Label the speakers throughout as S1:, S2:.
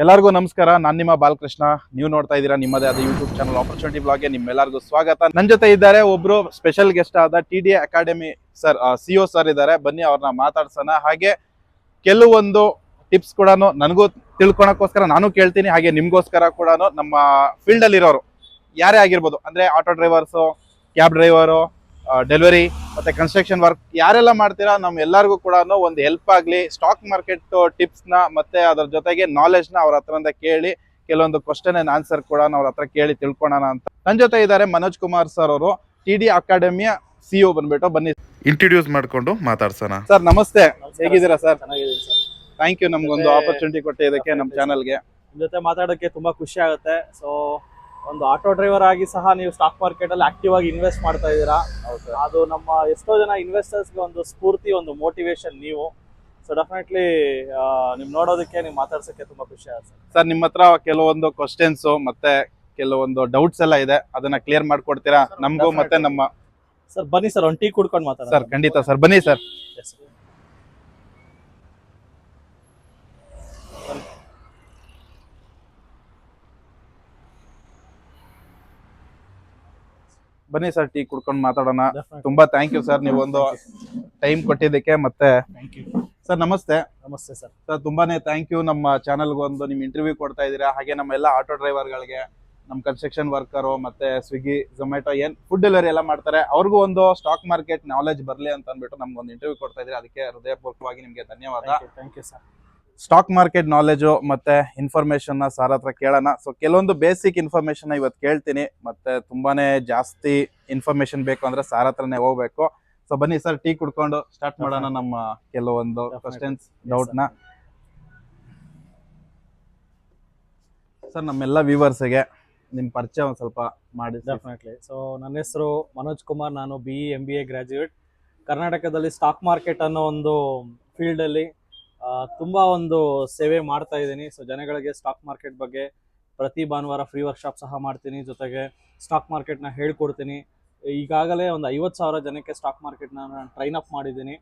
S1: ಎಲ್ಲರಿಗೂ ನಮಸ್ಕಾರ. ನಾನು ನಿಮ್ಮ ಬಾಲಕೃಷ್ಣ. ನೀವು ನೋಡ್ತಾ ಇದ್ದೀರಾ ನಿಮ್ಮದೇ ಆದ ಯೂಟ್ಯೂಬ್ ಚಾನಲ್ ಆಪರ್ಚುನಿಟಿ ಬ್ಲಾಗ್ಗೆ ನಿಮ್ಮೆಲ್ಲರಿಗೂ ಸ್ವಾಗತ. ನನ್ನ ಜೊತೆ ಇದ್ದಾರೆ ಒಬ್ರು ಸ್ಪೆಷಲ್ ಗೆಸ್ಟ್ ಆದ TDA academy sir, CEO sir ಇದ್ದಾರೆ. ಬನ್ನಿ ಅವ್ರನ್ನ ಮಾತಾಡ್ಸೋಣ. ಹಾಗೆ ಕೆಲವೊಂದು ಟಿಪ್ಸ್ ಕೂಡ ನನಗೂ ತಿಳ್ಕೊಳಕ್ಕೋಸ್ಕರ ನಾನು ಕೇಳ್ತೀನಿ, ಹಾಗೆ ನಿಮ್ಗೋಸ್ಕರ ಕೂಡ ನಮ್ಮ ಫೀಲ್ಡ್ ಅಲ್ಲಿ ಇರೋರು ಯಾರೇ ಆಗಿರ್ಬೋದು, ಅಂದ್ರೆ auto drivers, cab driver, delivery ಮತ್ತೆ ಕನ್ಸ್ಟ್ರಕ್ಷನ್ ವರ್ಕ್ ಯಾರೆಲ್ಲ ಮಾಡ್ತೀರಾ ನಮ್ ಎಲ್ಲರಿಗೂ ಕೂಡ ಒಂದು ಹೆಲ್ಪ್ ಆಗ್ಲಿ, ಸ್ಟಾಕ್ ಮಾರ್ಕೆಟ್ ಟಿಪ್ಸ್ ನ ಮತ್ತೆ ಅದ್ರ ಜೊತೆಗೆ ನಾಲೆಜ್ ನ ಅವ್ರ ಹತ್ರದಿಂದ ಕೇಳಿ ಕೆಲವೊಂದು ಕ್ವಶನ್ ಅಂಡ್ ಆನ್ಸರ್ ಕೂಡ ಅವ್ರ ಹತ್ರ ಕೇಳಿ ತಿಳ್ಕೊಳ್ಳೋಣ ಅಂತ. ನನ್ನ ಜೊತೆ ಇದ್ದಾರೆ ಮನೋಜ್ ಕುಮಾರ್ ಸರ್ ಅವರು, TDA ಅಕಾಡೆಮಿಯ CEO. ಬಂದ್ಬಿಟ್ಟು ಬನ್ನಿ ಇಂಟ್ರೊಡ್ಯೂಸ್ ಮಾಡ್ಕೊಂಡು ಮಾತಾಡ್ಸೋಣ. ಸರ್ ನಮಸ್ತೆ, ಹೇಗಿದ್ದೀರಾ ಸರ್?
S2: ಚೆನ್ನಾಗಿದ್ದೀನಿ ಸರ್.
S1: ಥ್ಯಾಂಕ್ ಯು, ನಮ್ಗೊಂದು ಆಪರ್ಚುನಿಟಿ ಕೊಟ್ಟಿದ್ದಕ್ಕೆ ನಮ್ಮ ಚಾನಲ್ಗೆ.
S2: ನಿಮ್ಮ ಜೊತೆ ಮಾತಾಡೋಕ್ಕೆ ತುಂಬಾ ಖುಷಿ ಆಗುತ್ತೆ. ಸೊ ಒಂದು ಆಟೋ ಡ್ರೈವರ್ ಆಗಿ ಸಹ ನೀವು ಸ್ಟಾಕ್ ಮಾರ್ಕೆಟ್ ಅಲ್ಲಿ ಆಕ್ಟಿವ್ ಆಗಿ ಇನ್ವೆಸ್ಟ್ ಮಾಡ್ತಾ ಇದ್ದೀರಾ. ಅದು ನಮ್ಮ ಎಷ್ಟೋ ಜನ ಇನ್ವೆಸ್ಟರ್ಸ್ಗೆ ಒಂದು ಸ್ಫೂರ್ತಿ, ಒಂದು ಮೋಟಿವೇಶನ್ ನೀವು. ಸೊ ಡೆಫಿನೆಟ್ಲಿ ನಿಮ್ ನೋಡೋದಕ್ಕೆ, ನೀವು ಮಾತಾಡ್ಸೋಕ್ಕೆ ತುಂಬಾ ಖುಷಿ ಆಗುತ್ತೆ
S1: ಸರ್. ನಿಮ್ಮ ಹತ್ರ ಕೆಲವೊಂದು ಕ್ವಶನ್ಸ್ ಮತ್ತೆ ಕೆಲವೊಂದು ಡೌಟ್ಸ್ ಎಲ್ಲ ಇದೆ, ಅದನ್ನ ಕ್ಲಿಯರ್ ಮಾಡ್ಕೊಡ್ತೀರಾ ನಮಗೂ ಮತ್ತೆ ನಮ್ಮ
S2: ಸರ್? ಬನ್ನಿ ಸರ್, ಒಂದು ಟೀ ಕುಡ್ಕೊಂಡು ಮಾತಾಡೋಣ.
S1: ಸರ್ ಖಂಡಿತ ಸರ್, ಬನ್ನಿ ಸರ್. ಬನ್ನಿ ಸರ್, ಟೀ ಕುಡ್ಕೊಂಡು ಮಾತಾಡೋಣ. ತುಂಬಾ ಥ್ಯಾಂಕ್ ಯು ಸರ್, ನೀವು ಒಂದು ಟೈಮ್ ಕೊಟ್ಟಿದ್ದಕ್ಕೆ. ಮತ್ತೆ ಸರ್ ನಮಸ್ತೆ.
S2: ನಮಸ್ತೆ ಸರ್.
S1: ಸರ್ ತುಂಬಾನೇ ಥ್ಯಾಂಕ್ ಯು, ನಮ್ಮ ಚಾನಲ್ಗೆ ಒಂದು ನಿಮ್ ಇಂಟರ್ವ್ಯೂ ಕೊಡ್ತಾ ಇದ್ದೀರಾ. ಹಾಗೆ ನಮ್ಮ ಎಲ್ಲ ಆಟೋ ಡ್ರೈವರ್ಗಳಿಗೆ, ನಮ್ಮ ಕನ್ಸ್ಟ್ರಕ್ಷನ್ ವರ್ಕರು, ಮತ್ತೆ ಸ್ವಿಗ್ಗಿ, ಝೊಮ್ಯಾಟೊ ಏನ್ ಫುಡ್ ಡೆಲಿವರಿ ಎಲ್ಲ ಮಾಡ್ತಾರೆ, ಅವ್ರಿಗೂ ಒಂದು ಸ್ಟಾಕ್ ಮಾರ್ಕೆಟ್ ನಾಲೆಜ್ ಬರಲಿ ಅಂತ ಅಂದ್ಬಿಟ್ಟು ನಮ್ಗೊಂದು ಇಂಟರ್ವ್ಯೂ ಕೊಡ್ತಾ ಇದ್ದೀರಾ. ಅದಕ್ಕೆ ಹೃದಯಪೂರ್ವಕವಾಗಿ ನಿಮ್ಗೆ ಧನ್ಯವಾದ.
S2: Thank you sir.
S1: Stock market knowledge ಮತ್ತೆ ಇನ್ಫಾರ್ಮೇಶನ್ ನ ಸಾರ್ ಹತ್ರ ಕೇಳೋಣ. ಸೊ ಕೆಲವೊಂದು ಬೇಸಿಕ್ ಇನ್ಫಾರ್ಮೇಶನ್ ಇವತ್ತು ಕೇಳ್ತೀನಿ, ಮತ್ತೆ ತುಂಬಾನೇ ಜಾಸ್ತಿ ಇನ್ಫಾರ್ಮೇಶನ್ ಬೇಕು ಅಂದ್ರೆ ಸಾರ್ ಹತ್ರನೇ ಹೋಗ್ಬೇಕು. ಸೊ ಬನ್ನಿ ಸರ್, ಟೀ ಕುಡ್ಕೊಂಡು ಸ್ಟಾರ್ಟ್ ಮಾಡೋಣ ನಮ್ಮ ಕೆಲವೊಂದು ಕ್ವಶನ್ಸ್, ಡೌಟ್ ನ. ಸರ್ ನಮ್ಮೆಲ್ಲ ವ್ಯೂವರ್ಸ್ಗೆ ನಿಮ್ ಪರಿಚಯ ಒಂದ್ ಸ್ವಲ್ಪ ಮಾಡಿ.
S2: ಡೆಫಿನೆಟ್ಲಿ. ಸೊ ನನ್ನ ಹೆಸರು ಮನೋಜ್ ಕುಮಾರ್, ನಾನು BE MBA ಗ್ರಾಜ್ಯುಯೇಟ್. ಕರ್ನಾಟಕದಲ್ಲಿ ಸ್ಟಾಕ್ ಮಾರ್ಕೆಟ್ ಅನ್ನೋ ಒಂದು ಫೀಲ್ಡ್ ಅಲ್ಲಿ ತುಂಬಾ ಒಂದು ಸೇವೆ ಮಾಡ್ತಾ ಇದ್ದೀನಿ. ಸೊ ಜನಗಳಿಗೆ ಸ್ಟಾಕ್ ಮಾರ್ಕೆಟ್ ಬಗ್ಗೆ ಪ್ರತಿ ಭಾನುವಾರ ಫ್ರೀ ವರ್ಕ್ಶಾಪ್ ಸಹ ಮಾಡ್ತೀನಿ, ಜೊತೆಗೆ ಸ್ಟಾಕ್ ಮಾರ್ಕೆಟ್ನ ಹೇಳ್ಕೊಡ್ತೀನಿ. ಈಗಾಗಲೇ ಒಂದು 50,000 ಜನಕ್ಕೆ ಸ್ಟಾಕ್ ಮಾರ್ಕೆಟ್ನ ನಾನು ಟ್ರೈನ್ ಅಪ್ ಮಾಡಿದ್ದೀನಿ.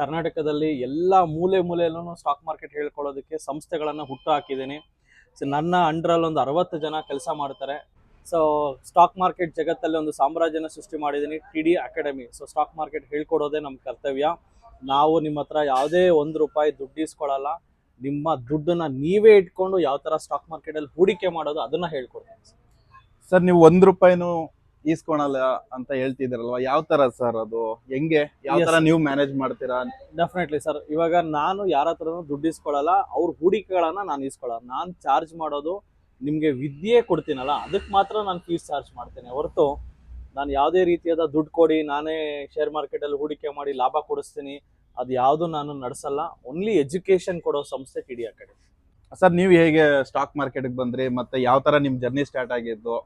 S2: ಕರ್ನಾಟಕದಲ್ಲಿ ಎಲ್ಲ ಮೂಲೆ ಮೂಲೆಯಲ್ಲೂ ಸ್ಟಾಕ್ ಮಾರ್ಕೆಟ್ ಹೇಳ್ಕೊಳ್ಳೋದಕ್ಕೆ ಸಂಸ್ಥೆಗಳನ್ನು ಹುಟ್ಟು ಹಾಕಿದ್ದೀನಿ. ಸೊ ನನ್ನ ಅಂಡರಲ್ಲಿ ಒಂದು 60 ಜನ ಕೆಲಸ ಮಾಡ್ತಾರೆ. ಸೊ ಸ್ಟಾಕ್ ಮಾರ್ಕೆಟ್ ಜಗತ್ತಲ್ಲಿ ಒಂದು ಸಾಮ್ರಾಜ್ಯನ ಸೃಷ್ಟಿ ಮಾಡಿದ್ದೀನಿ, TDA academy. So stock market ಹೇಳ್ಕೊಡೋದೇ ನಮ್ಮ ಕರ್ತವ್ಯ. ನಾವು ನಿಮ್ಮ ಹತ್ರ ಯಾವುದೇ ₹1 ದುಡ್ಡು ಇಸ್ಕೊಳ್ಳಲ್ಲ. ನಿಮ್ಮ ದುಡ್ಡನ್ನ ನೀವೇ ಇಟ್ಕೊಂಡು ಯಾವ ತರ ಸ್ಟಾಕ್ ಮಾರ್ಕೆಟ್ ಅಲ್ಲಿ ಹೂಡಿಕೆ ಮಾಡೋದು ಅದನ್ನ ಹೇಳ್ಕೊಡ್ತೀನಿ
S1: ಸರ್. ನೀವು ₹1 ಈಸ್ಕೊಳಲ್ಲ ಅಂತ ಹೇಳ್ತಿದ್ರಲ್ವಾ, ಯಾವ ತರ ಸರ್ ಅದು? ಹೆಂಗೆ, ಯಾವ ತರ ನೀವು ಮ್ಯಾನೇಜ್ ಮಾಡ್ತೀರಾ?
S2: Definitely sir. ಇವಾಗ ನಾನು ಯಾರ ಹತ್ರನೂ ದುಡ್ಡು ಇಸ್ಕೊಳ್ಳಲ್ಲ, ಅವ್ರ ಹೂಡಿಕೆಗಳನ್ನ ನಾನು ಇಸ್ಕೊಳ್ಳಲ್ಲ. ನಾನು ಚಾರ್ಜ್ ಮಾಡೋದು ನಿಮ್ಗೆ ವಿದ್ಯೆ ಕೊಡ್ತೀನಲ್ಲ, ಅದಕ್ಕೆ ಮಾತ್ರ ನಾನು ಫೀಸ್ ಚಾರ್ಜ್ ಮಾಡ್ತೇನೆ ಹೊರತು ನಾನು ಯಾವುದೇ ರೀತಿಯಾದ ದುಡ್ಡು ಕೊಡಿ ನಾನೇ ಶೇರ್ ಮಾರ್ಕೆಟ್ ಅಲ್ಲಿ ಹೂಡಿಕೆ ಮಾಡಿ ಲಾಭ ಕೊಡಿಸ್ತೀನಿ, ಅದು ಯಾವುದು ನಾನು ನಡೆಸಲ್ಲ. ಓನ್ಲಿ ಎಜುಕೇಶನ್ ಕೊಡೋ ಸಂಸ್ಥೆ TDA ಅಕಾಡೆಮಿ.
S1: ಸರ್ ನೀವು ಹೇಗೆ ಸ್ಟಾಕ್ ಮಾರ್ಕೆಟ್ಗೆ ಬಂದ್ರಿ, ಮತ್ತೆ ಯಾವ ತರ ನಿಮ್ ಜರ್ನಿ ಸ್ಟಾರ್ಟ್ ಆಗಿದ್ದು?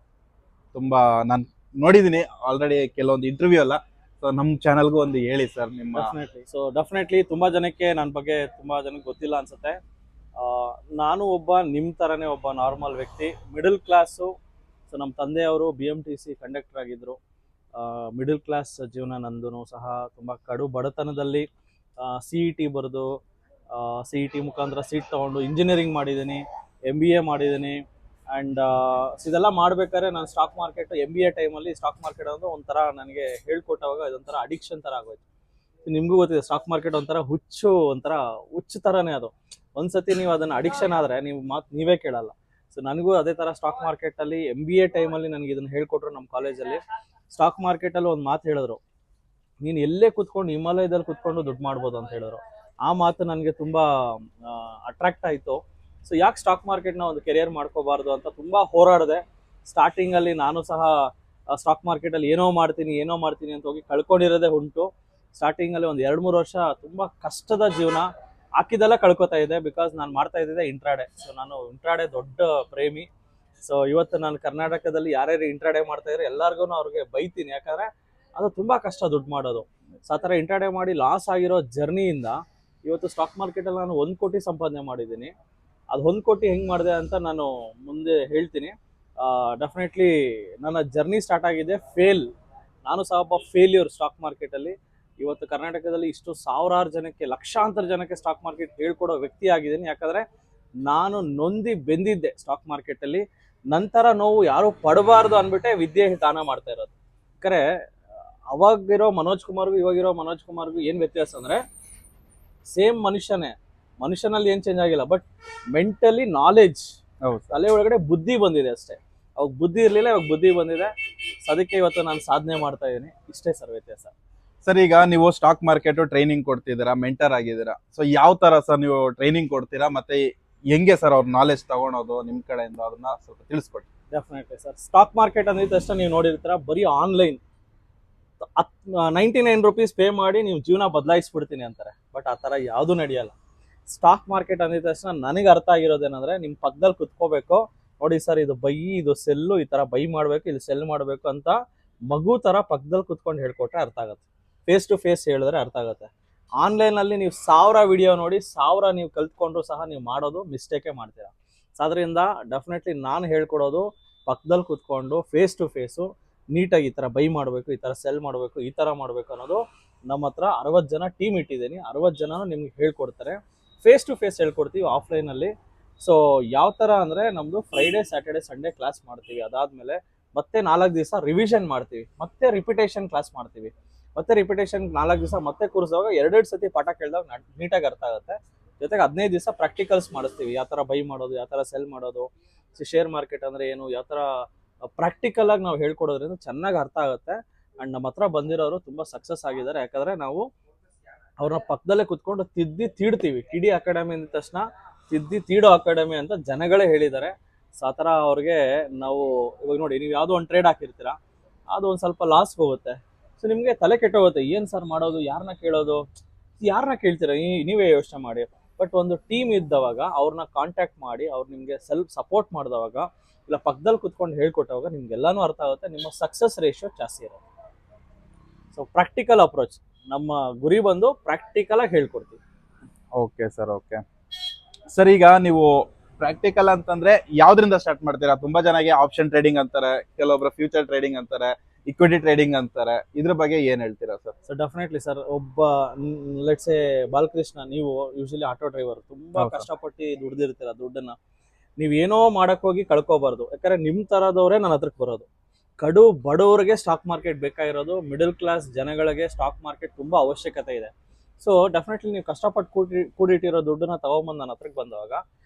S1: ತುಂಬಾ ನಾನು ನೋಡಿದೀನಿ ಆಲ್ರೆಡಿ ಕೆಲವೊಂದು ಇಂಟರ್ವ್ಯೂ ಎಲ್ಲ. ಸೊ ನಮ್ಮ ಚಾನಲ್ಗೂ ಒಂದು ಹೇಳಿ ಸರ್ ನಿಮ್ಮ.
S2: ಡೆಫಿನೆಟ್ಲಿ ತುಂಬಾ ಜನಕ್ಕೆ ನನ್ನ ಬಗ್ಗೆ ತುಂಬಾ ಜನಕ್ಕೆ ಗೊತ್ತಿಲ್ಲ ಅನ್ಸುತ್ತೆ. ನಾನು ಒಬ್ಬ ನಿಮ್ಮ ಥರನೇ ಒಬ್ಬ ನಾರ್ಮಲ್ ವ್ಯಕ್ತಿ, ಮಿಡಲ್ ಕ್ಲಾಸು. ಸೊ ನಮ್ಮ ತಂದೆಯವರು BMTC ಕಂಡಕ್ಟರ್ ಆಗಿದ್ದರು. ಮಿಡಲ್ ಕ್ಲಾಸ್ ಜೀವನ ನಂದು ಸಹ. ತುಂಬ ಕಡು ಬಡತನದಲ್ಲಿ CET ಬರೆದು CET ಮುಖಾಂತರ ಸೀಟ್ ತೊಗೊಂಡು ಇಂಜಿನಿಯರಿಂಗ್ ಮಾಡಿದ್ದೀನಿ, MBA ಮಾಡಿದ್ದೀನಿ. ಆ್ಯಂಡ್ ಇದೆಲ್ಲ ಮಾಡಬೇಕಾದ್ರೆ ನಾನು ಸ್ಟಾಕ್ ಮಾರ್ಕೆಟ್ MBA ಟೈಮಲ್ಲಿ ಸ್ಟಾಕ್ ಮಾರ್ಕೆಟ್ ಅನ್ನೋದು ಒಂಥರ ನನಗೆ ಹೇಳ್ಕೊಟ್ಟವಾಗ ಇದೊಂಥರ ಅಡಿಕ್ಷನ್ ಥರ ಆಗೋಯ್ತು. ನಿಮಗೂ ಗೊತ್ತಿದೆ, ಸ್ಟಾಕ್ ಮಾರ್ಕೆಟ್ ಒಂಥರ ಹುಚ್ಚು ಥರನೇ ಅದು. ಒಂದ್ಸತಿ ನೀವು ಅದನ್ನು ಅಡಿಕ್ಷನ್ ಆದರೆ ನೀವು ನೀವೇ ಕೇಳಲ್ಲ. ಸೊ ನನಗೂ ಅದೇ ಥರ ಸ್ಟಾಕ್ ಮಾರ್ಕೆಟಲ್ಲಿ MBA ಟೈಮಲ್ಲಿ ನನಗೆ ಇದನ್ನು ಹೇಳ್ಕೊಟ್ರು ನಮ್ಮ ಕಾಲೇಜಲ್ಲಿ. ಸ್ಟಾಕ್ ಮಾರ್ಕೆಟಲ್ಲಿ ಒಂದು ಮಾತು ಹೇಳಿದ್ರು, ನೀನು ಎಲ್ಲೇ ಕೂತ್ಕೊಂಡು ಹಿಮಾಲಯದಲ್ಲಿ ಕೂತ್ಕೊಂಡು ದುಡ್ಡು ಮಾಡ್ಬೋದು ಅಂತ ಹೇಳಿದ್ರು. ಆ ಮಾತು ನನಗೆ ತುಂಬ ಅಟ್ರಾಕ್ಟ್ ಆಯಿತು. ಸೊ ಯಾಕೆ ಸ್ಟಾಕ್ ಮಾರ್ಕೆಟ್ನ ಒಂದು ಕೆರಿಯರ್ ಮಾಡ್ಕೋಬಾರ್ದು ಅಂತ ತುಂಬ ಹೋರಾಡಿದೆ. ಸ್ಟಾರ್ಟಿಂಗಲ್ಲಿ ನಾನು ಸಹ ಸ್ಟಾಕ್ ಮಾರ್ಕೆಟಲ್ಲಿ ಏನೋ ಮಾಡ್ತೀನಿ ಅಂತ ಹೋಗಿ ಕಳ್ಕೊಂಡಿರೋದೇ ಉಂಟು. ಸ್ಟಾರ್ಟಿಂಗಲ್ಲಿ ಒಂದು 2-3 ವರ್ಷ ತುಂಬ ಕಷ್ಟದ ಜೀವನ, ಹಾಕಿದೆಲ್ಲ ಕಳ್ಕೊತಾ ಇದೆ. ಬಿಕಾಸ್ ನಾನು ಮಾಡ್ತಾ ಇದ್ದಿದ್ದೆ ಇಂಟ್ರಾಡೇ. ಸೊ ನಾನು ಇಂಟ್ರಾಡೇ ದೊಡ್ಡ ಪ್ರೇಮಿ. ಸೊ ಇವತ್ತು ನಾನು ಕರ್ನಾಟಕದಲ್ಲಿ ಯಾರ್ಯಾರು ಇಂಟ್ರಾಡೇ ಮಾಡ್ತಾ ಇದ್ದಾರೆ ಎಲ್ಲರಿಗೂ ಅವ್ರಿಗೆ ಬೈತೀನಿ, ಯಾಕಂದರೆ ಅದು ತುಂಬ ಕಷ್ಟ ದುಡ್ಡು ಮಾಡೋದು. ಸೊ ಆ ಥರ ಇಂಟ್ರಾಡೇ ಮಾಡಿ ಲಾಸ್ ಆಗಿರೋ ಜರ್ನಿಯಿಂದ ಇವತ್ತು ಸ್ಟಾಕ್ ಮಾರ್ಕೆಟಲ್ಲಿ ನಾನು 1 ಕೋಟಿ ಸಂಪಾದನೆ ಮಾಡಿದ್ದೀನಿ. ಅದು 1 ಕೋಟಿ ಹೆಂಗೆ ಮಾಡಿದೆ ಅಂತ ನಾನು ಮುಂದೆ ಹೇಳ್ತೀನಿ. ಡೆಫಿನೆಟ್ಲಿ ನನ್ನ ಜರ್ನಿ ಸ್ಟಾರ್ಟ್ ಆಗಿದೆ ನಾನು ಸಹ ಒಬ್ಬ ಫೇಲ್ಯೂರ್ ಸ್ಟಾಕ್ ಮಾರ್ಕೆಟಲ್ಲಿ. ಇವತ್ತು ಕರ್ನಾಟಕದಲ್ಲಿ ಇಷ್ಟು ಸಾವಿರಾರು ಜನಕ್ಕೆ, ಲಕ್ಷಾಂತರ ಜನಕ್ಕೆ ಸ್ಟಾಕ್ ಮಾರ್ಕೆಟ್ ಹೇಳ್ಕೊಡೋ ವ್ಯಕ್ತಿ ಆಗಿದ್ದೀನಿ. ಯಾಕಂದರೆ ನಾನು ನೊಂದಿ ಬೆಂದಿದ್ದೆ ಸ್ಟಾಕ್ ಮಾರ್ಕೆಟಲ್ಲಿ. ನಂತರ ನೋವು ಯಾರು ಪಡಬಾರ್ದು ಅಂದ್ಬಿಟ್ಟೆ ವಿದ್ಯೆ ದಾನ ಮಾಡ್ತಾ ಇರೋದು. ಯಾಕಂದ್ರೆ ಅವಾಗಿರೋ ಮನೋಜ್ ಕುಮಾರ್ಗೂ ಇವಾಗಿರೋ ಮನೋಜ್ ಕುಮಾರ್ಗೂ ಏನು ವ್ಯತ್ಯಾಸ ಅಂದರೆ ಸೇಮ್ ಮನುಷ್ಯನಲ್ಲಿ ಏನು ಚೇಂಜ್ ಆಗಿಲ್ಲ, ಬಟ್ ಮೆಂಟಲಿ ನಾಲೆಡ್ಜ್,
S1: ಹೌದು.
S2: ತಲೆ ಒಳಗಡೆ ಬುದ್ಧಿ ಬಂದಿದೆ ಅಷ್ಟೇ. ಅವಾಗ ಬುದ್ಧಿ ಇರಲಿಲ್ಲ, ಇವಾಗ ಬುದ್ಧಿ ಬಂದಿದೆ. ಸೊ ಅದಕ್ಕೆ ಇವತ್ತು ನಾನು ಸಾಧನೆ ಮಾಡ್ತಾ ಇದ್ದೀನಿ. ಇಷ್ಟೇ ಸರ್ ವ್ಯತ್ಯಾಸ.
S1: ಸರ್, ಈಗ ನೀವು ಸ್ಟಾಕ್ ಮಾರ್ಕೆಟ್ ಟ್ರೈನಿಂಗ್ ಕೊಡ್ತಿದ್ದೀರಾ, ಮೆಂಟರ್ ಆಗಿದ್ದೀರಾ. ಸೊ ಯಾವ ತರ ಸರ್ ನೀವು ಟ್ರೈನಿಂಗ್ ಕೊಡ್ತೀರಾ, ಮತ್ತೆ ಹೆಂಗೆ ಸರ್ ಅವ್ರ ನಾಲೆಜ್ ತಗೊಳೋದು ನಿಮ್ ಕಡೆಯಿಂದ, ಅದನ್ನ ಸ್ವಲ್ಪ ತಿಳಿಸ್ಕೊಡಿ.
S2: Definitely sir. ಸ್ಟಾಕ್ ಮಾರ್ಕೆಟ್ ಅಂದಿದ ತಕ್ಷಣ ನೀವು ನೋಡಿರ್ತೀರ ಬರೀ ಆನ್ಲೈನ್ 99 ರೂಪೀಸ್ ಪೇ ಮಾಡಿ ನೀವು ಜೀವನ ಬದಲಾಯಿಸ್ಬಿಡ್ತೀನಿ ಅಂತಾರೆ. ಬಟ್ ಆ ಥರ ಯಾವುದೂ ನಡೆಯಲ್ಲ. ಸ್ಟಾಕ್ ಮಾರ್ಕೆಟ್ ಅಂದಿದ ತಕ್ಷಣ ನನಗೆ ಅರ್ಥ ಆಗಿರೋದೇನೆಂದರೆ, ನಿಮ್ಮ ಪಕ್ಕದಲ್ಲಿ ಕುತ್ಕೋಬೇಕು, ನೋಡಿ ಸರ್ ಇದು ಬೈ, ಇದು ಸೆಲ್ಲು, ಈ ಥರ ಬೈ ಮಾಡಬೇಕು, ಇಲ್ಲಿ ಸೆಲ್ ಮಾಡಬೇಕು ಅಂತ ಮಗು ಥರ ಪಕ್ಕದಲ್ಲಿ ಕುತ್ಕೊಂಡು ಹೇಳ್ಕೊಟ್ರೆ ಅರ್ಥ ಆಗುತ್ತೆ. ಫೇಸ್ ಟು ಫೇಸ್ ಹೇಳಿದ್ರೆ ಅರ್ಥ ಆಗುತ್ತೆ. ಆನ್ಲೈನಲ್ಲಿ ನೀವು 1000 ವಿಡಿಯೋ ನೋಡಿ 1000 ನೀವು ಕಲ್ತ್ಕೊಂಡ್ರು ಸಹ ನೀವು ಮಾಡೋದು ಮಿಸ್ಟೇಕೇ ಮಾಡ್ತೀರಾ. ಸೊ ಅದರಿಂದ ಡೆಫಿನೆಟ್ಲಿ ನಾನು ಹೇಳ್ಕೊಡೋದು ಪಕ್ಕದಲ್ಲಿ ಕುತ್ಕೊಂಡು ಫೇಸ್ ಟು ಫೇಸು ನೀಟಾಗಿ ಈ ಥರ ಬೈ ಮಾಡಬೇಕು, ಈ ಥರ ಸೆಲ್ ಮಾಡಬೇಕು, ಈ ಥರ ಮಾಡಬೇಕು ಅನ್ನೋದು ನಮ್ಮ ಹತ್ರ 60 ಜನ ಟೀಮ್ ಇಟ್ಟಿದ್ದೀನಿ. 60 ಜನನೂ ನಿಮ್ಗೆ ಹೇಳ್ಕೊಡ್ತಾರೆ. ಫೇಸ್ ಟು ಫೇಸ್ ಹೇಳ್ಕೊಡ್ತೀವಿ ಆಫ್ಲೈನಲ್ಲಿ. ಸೊ ಯಾವ ಥರ ಅಂದರೆ ನಮ್ಮದು ಫ್ರೈಡೇ ಸ್ಯಾಟರ್ಡೆ ಸಂಡೇ ಕ್ಲಾಸ್ ಮಾಡ್ತೀವಿ. ಅದಾದಮೇಲೆ ಮತ್ತೆ 4 ದಿವಸ ರಿವಿಷನ್ ಮಾಡ್ತೀವಿ, ಮತ್ತೆ ರಿಪಿಟೇಷನ್ ಕ್ಲಾಸ್ ಮಾಡ್ತೀವಿ, ಮತ್ತೆ ರಿಪಿಟೇಷನ್ 4 ದಿವಸ ಮತ್ತೆ ಕೂರಿಸುವಾಗ 2 ಸತಿ ಪಾಠ ಕೇಳಿದಾಗ ನೀಟಾಗಿ ಅರ್ಥ ಆಗುತ್ತೆ. ಜೊತೆಗೆ 15 ದಿವಸ ಪ್ರಾಕ್ಟಿಕಲ್ಸ್ ಮಾಡಿಸ್ತೀವಿ, ಯಾವ ಥರ ಬೈ ಮಾಡೋದು, ಯಾವ ಥರ ಸೆಲ್ ಮಾಡೋದು, ಶೇರ್ ಮಾರ್ಕೆಟ್ ಅಂದರೆ ಏನು, ಯಾವ ಥರ ಪ್ರಾಕ್ಟಿಕಲ್ ಆಗಿ ನಾವು ಹೇಳ್ಕೊಡೋದ್ರಿಂದ ಚೆನ್ನಾಗಿ ಅರ್ಥ ಆಗುತ್ತೆ. ಆ್ಯಂಡ್ ನಮ್ಮ ಹತ್ರ ಬಂದಿರೋರು ತುಂಬ ಸಕ್ಸಸ್ ಆಗಿದ್ದಾರೆ. ಯಾಕಂದರೆ ನಾವು ಅವ್ರನ್ನ ಪಕ್ಕದಲ್ಲೇ ಕುತ್ಕೊಂಡು ತೀಡ್ತೀವಿ. ಟಿ ಡಿ ಅಕಾಡೆಮಿ ಅಂದ ತಕ್ಷಣ ತೀಡೋ ಅಕಾಡೆಮಿ ಅಂತ ಜನಗಳೇ ಹೇಳಿದ್ದಾರೆ. ಸೊ ಆ ಥರ ಅವ್ರಿಗೆ ನಾವು ಇವಾಗ ನೋಡಿ, ನೀವು ಯಾವುದೋ ಒಂದು ಟ್ರೇಡ್ ಹಾಕಿರ್ತೀರ, ಅದು ಒಂದು ಸ್ವಲ್ಪ ಲಾಸ್ಗೆ ಹೋಗುತ್ತೆ. ಸೊ ನಿಮಗೆ ತಲೆ ಕೆಟ್ಟೋಗುತ್ತೆ, ಏನು ಸರ್ ಮಾಡೋದು, ಯಾರನ್ನ ಕೇಳೋದು, ಯಾರನ್ನ ಕೇಳ್ತೀರ, ನೀವೇ ಯೋಚನೆ ಮಾಡಿ. ಬಟ್ ಒಂದು ಟೀಮ್ ಇದ್ದವಾಗ ಅವ್ರನ್ನ ಕಾಂಟ್ಯಾಕ್ಟ್ ಮಾಡಿ ಅವ್ರು ನಿಮಗೆ ಸಪೋರ್ಟ್ ಮಾಡಿದವಾಗ, ಇಲ್ಲ ಪಕ್ಕದಲ್ಲಿ ಕುತ್ಕೊಂಡು ಹೇಳ್ಕೊಟ್ಟವಾಗ ನಿಮ್ಗೆಲ್ಲಾನು ಅರ್ಥ ಆಗುತ್ತೆ, ನಿಮ್ಮ ಸಕ್ಸಸ್ ರೇಷಿಯೋ ಜಾಸ್ತಿ ಇರುತ್ತೆ. ಸೊ ಪ್ರಾಕ್ಟಿಕಲ್ ಅಪ್ರೋಚ್, ನಮ್ಮ ಗುರಿ ಬಂದು ಪ್ರಾಕ್ಟಿಕಲ್ ಆಗಿ ಹೇಳ್ಕೊಡ್ತೀವಿ.
S1: Okay sir, okay sir. ಈಗ ನೀವು ಪ್ರಾಕ್ಟಿಕಲ್ ಅಂತಂದ್ರೆ ಯಾವ್ದ್ರಿಂದ ಸ್ಟಾರ್ಟ್ ಮಾಡ್ತೀರಾ? ತುಂಬಾ ಜನಗೆ ಆಪ್ಷನ್ ಟ್ರೇಡಿಂಗ್ ಅಂತಾರೆ, ಕೆಲವೊಬ್ರು ಫ್ಯೂಚರ್ ಟ್ರೇಡಿಂಗ್ ಅಂತಾರೆ, ಇಕ್ವಿಟಿ ಟ್ರೇಡಿಂಗ್ ಅಂತಾರೆ. ಇದ್ರ ಬಗ್ಗೆ ಏನ್ ಹೇಳ್ತೀರಾ ಸರ್?
S2: ಸೊ ಡೆಫಿನೆಟ್ಲಿ ಸರ್, ಒಬ್ಬ ಲೆಟ್ಸ್ ಎ ಬಾಲಕೃಷ್ಣ, ನೀವು ಯೂಶಲಿ ಆಟೋ ಡ್ರೈವರ್, ತುಂಬಾ ಕಷ್ಟಪಟ್ಟು ದುಡ್ದಿರ್ತೀರ. ದುಡ್ಡನ್ನ ನೀವು ಏನೋ ಮಾಡಕ್ ಹೋಗಿ ಕಳ್ಕೋಬಾರ್ದು. ಯಾಕಂದ್ರೆ ನಿಮ್ ತರದವರೇ ನನ್ನ ಹತ್ರಕ್ಕೆ ಬರೋದು. ಕಡು ಬಡವರಿಗೆ ಸ್ಟಾಕ್ ಮಾರ್ಕೆಟ್ ಬೇಕಾಗಿರೋದು, ಮಿಡಲ್ ಕ್ಲಾಸ್ ಜನಗಳಿಗೆ ಸ್ಟಾಕ್ ಮಾರ್ಕೆಟ್ ತುಂಬಾ ಅವಶ್ಯಕತೆ ಇದೆ. ಸೊ ಡೆಫಿನೆಟ್ಲಿ ನೀವು ಕಷ್ಟಪಟ್ಟು ಕೂಡಿಟ್ಟಿರೋ ದುಡ್ಡನ್ನ ತಗೊಂಬಂದು ನನ್ನ ಹತ್ರಕ್ಕೆ ಬಂದಾಗ